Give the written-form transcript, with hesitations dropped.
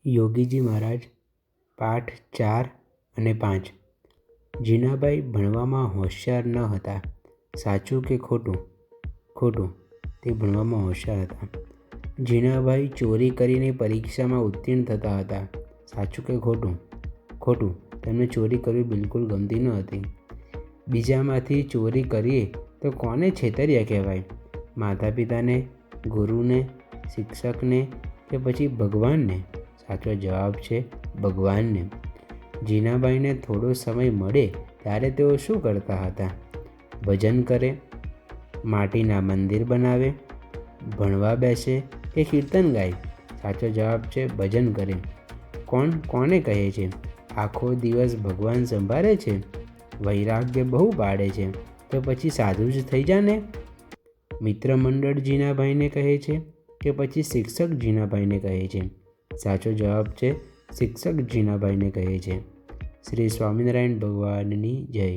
યોગીજી મહારાજ પાઠ 4 અને 5। જીનાભાઈ ભણવામાં હોશિયાર ન હતા, સાચું કે ખોટું? ખોટું, તે ભણવામાં હોશિયાર હતા। જીનાભાઈ ચોરી કરીને પરીક્ષામાં ઉત્તીર્ણ થતા હતા, સાચું કે ખોટું? ખોટું, તેમને ચોરી કરવી બિલકુલ ગમતી ન હતી। બીજામાંથી ચોરી કરીએ તો કોને છેતર્યા કહેવાય? માતા પિતાને, ગુરુને, શિક્ષકને કે પછી ભગવાનને? સાચો જવાબ છે ભગવાનને। જીનાભાઈને થોડો સમય મળે ત્યારે તેઓ શું કરતા હતા? ભજન કરે, માટીના મંદિર બનાવે, ભણવા બેસે કે કીર્તન ગાય? સાચો જવાબ છે ભજન કરે। કોને કહે છે આખો દિવસ ભગવાન સંભાળે છે? વૈરાગ્ય બહુ પાડે છે તો પછી સાધુ જ થઈ જા ને। મિત્ર મંડળ જીનાભાઈને કહે છે કે પછી શિક્ષક જીનાભાઈને કહે છે? સાચો જવાબ છે શિક્ષક જીનાભાઈને કહે છે। શ્રી સ્વામિનારાયણ ભગવાનની જય।